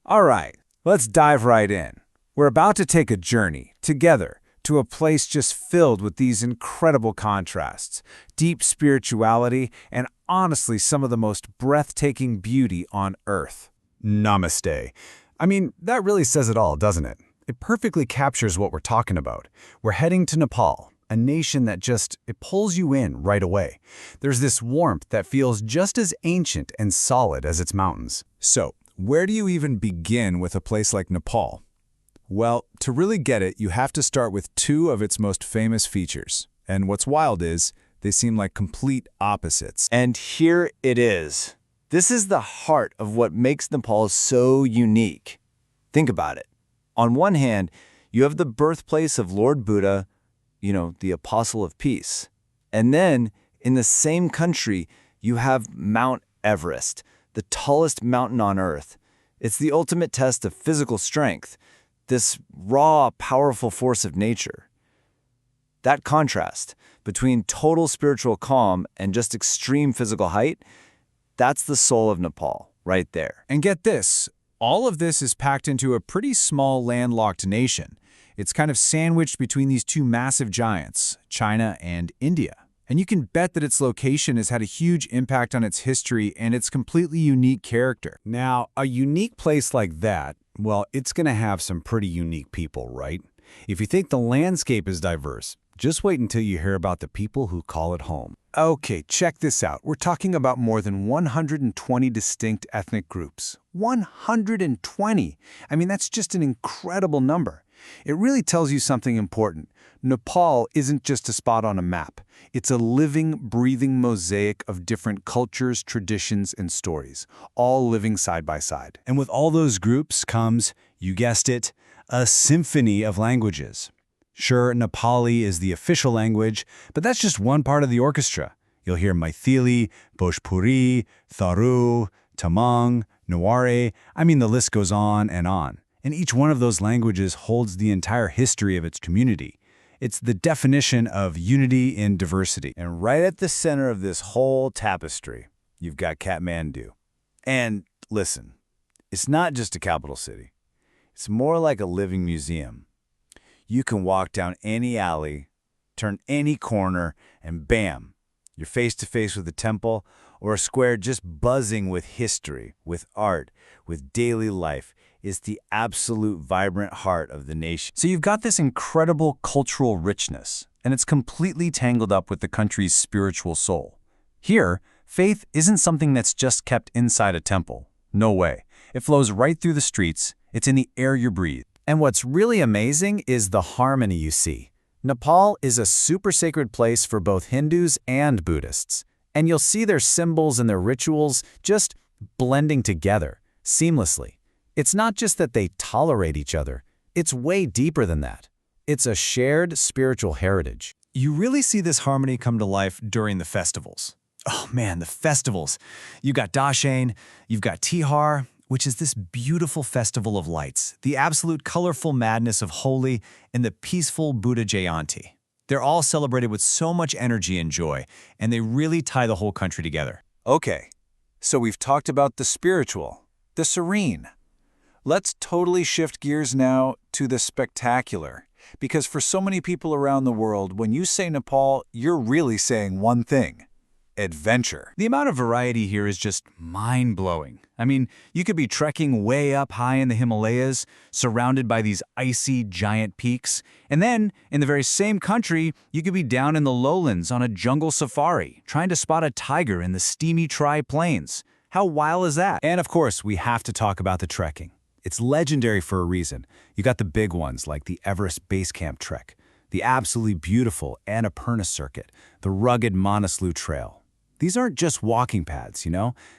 All right, let's dive right in. We're about to take a journey, together, to a place just filled with these incredible contrasts, deep spirituality, and honestly some of the most breathtaking beauty on Earth. Namaste. I mean, that really says it all, doesn't it? It perfectly captures what we're talking about. We're heading to Nepal, a nation that it pulls you in right away. There's this warmth that feels just as ancient and solid as its mountains. So, where do you even begin with a place like Nepal? Well, to really get it, you have to start with two of its most famous features. And what's wild is, they seem like complete opposites. And here it is. This is the heart of what makes Nepal so unique. Think about it. On one hand, you have the birthplace of Lord Buddha, the apostle of peace. And then, in the same country, you have Mount Everest, the tallest mountain on Earth. It's the ultimate test of physical strength, this raw, powerful force of nature. That contrast between total spiritual calm and just extreme physical height, that's the soul of Nepal, right there. And get this, all of this is packed into a pretty small landlocked nation. It's kind of sandwiched between these two massive giants, China and India. And you can bet that its location has had a huge impact on its history and its completely unique character. Now, a unique place like that, well, it's going to have some pretty unique people, right? If you think the landscape is diverse, just wait until you hear about the people who call it home. Okay, check this out. We're talking about more than 120 distinct ethnic groups. 120! I mean, that's just an incredible number. It really tells you something important. Nepal isn't just a spot on a map. It's a living, breathing mosaic of different cultures, traditions, and stories, all living side by side. And with all those groups comes, you guessed it, a symphony of languages. Sure, Nepali is the official language, but that's just one part of the orchestra. You'll hear Maithili, Bhojpuri, Tharu, Tamang, Neware. I mean, the list goes on. And each one of those languages holds the entire history of its community. It's the definition of unity in diversity. And right at the center of this whole tapestry, you've got Kathmandu. And listen, it's not just a capital city. It's more like a living museum. You can walk down any alley, turn any corner, and bam, you're face to face with a temple or a square just buzzing with history, with art, with daily life. Is the absolute vibrant heart of the nation. So you've got this incredible cultural richness, and it's completely tangled up with the country's spiritual soul. Here, faith isn't something that's just kept inside a temple. No way. It flows right through the streets. It's in the air you breathe. And what's really amazing is the harmony you see. Nepal is a super sacred place for both Hindus and Buddhists. And you'll see their symbols and their rituals just blending together, seamlessly. It's not just that they tolerate each other. It's way deeper than that. It's a shared spiritual heritage. You really see this harmony come to life during the festivals. Oh man, the festivals. You've got Dashain, you've got Tihar, which is this beautiful festival of lights, the absolute colorful madness of Holi, and the peaceful Buddha Jayanti. They're all celebrated with so much energy and joy, and they really tie the whole country together. Okay, so we've talked about the spiritual, the serene. Let's totally shift gears now to the spectacular. Because for so many people around the world, when you say Nepal, you're really saying one thing: adventure. The amount of variety here is just mind-blowing. I mean, you could be trekking way up high in the Himalayas, surrounded by these icy giant peaks. And then, in the very same country, you could be down in the lowlands on a jungle safari, trying to spot a tiger in the steamy Terai plains. How wild is that? And of course, we have to talk about the trekking. It's legendary for a reason. You got the big ones like the Everest Base Camp Trek, the absolutely beautiful Annapurna Circuit, the rugged Manaslu Trail. These aren't just walking paths,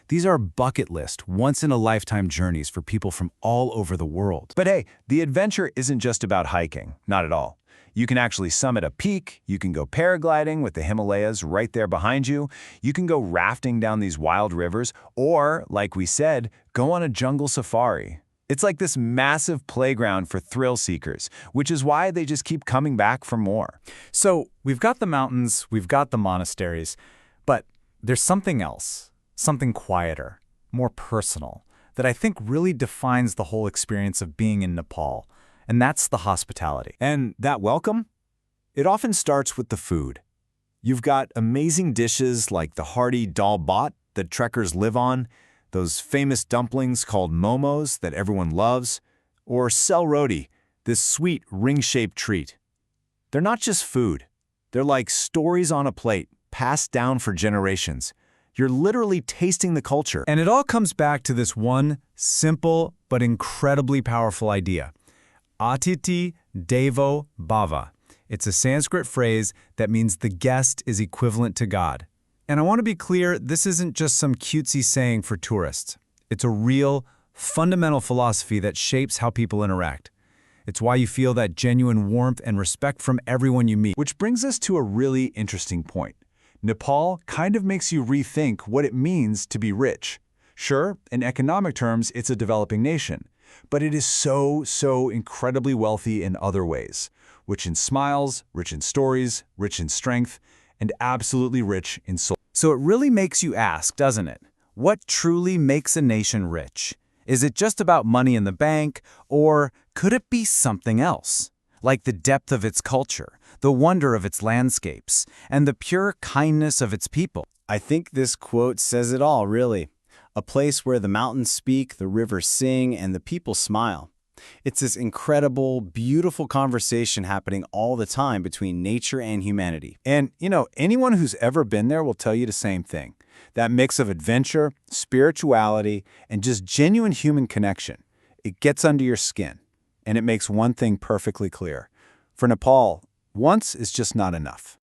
These are bucket list, once-in-a-lifetime journeys for people from all over the world. But hey, the adventure isn't just about hiking, not at all. You can actually summit a peak, you can go paragliding with the Himalayas right there behind you, you can go rafting down these wild rivers, or, like we said, go on a jungle safari. It's like this massive playground for thrill seekers, which is why they just keep coming back for more. So, we've got the mountains, we've got the monasteries, but there's something else, something quieter, more personal. that I think really defines the whole experience of being in Nepal, and that's the hospitality. And that welcome? It often starts with the food. You've got amazing dishes like the hearty Dal Bhat that trekkers live on, those famous dumplings called momos that everyone loves, or sel roti, this sweet ring-shaped treat. They're not just food. They're like stories on a plate, passed down for generations. You're literally tasting the culture. And it all comes back to this one simple but incredibly powerful idea. Atiti Devo Bhava. It's a Sanskrit phrase that means the guest is equivalent to God. And I want to be clear, this isn't just some cutesy saying for tourists. It's a real, fundamental philosophy that shapes how people interact. It's why you feel that genuine warmth and respect from everyone you meet. Which brings us to a really interesting point. Nepal kind of makes you rethink what it means to be rich. Sure, in economic terms, it's a developing nation, but it is so incredibly wealthy in other ways. Rich in smiles, rich in stories, rich in strength, and absolutely rich in soul. So it really makes you ask, doesn't it? What truly makes a nation rich? Is it just about money in the bank, or could it be something else? Like the depth of its culture, the wonder of its landscapes, and the pure kindness of its people. I think this quote says it all, really. A place where the mountains speak, the rivers sing, and the people smile. It's this incredible, beautiful conversation happening all the time between nature and humanity. And, anyone who's ever been there will tell you the same thing. That mix of adventure, spirituality, and just genuine human connection. It gets under your skin. And it makes one thing perfectly clear. For Nepal, once is just not enough.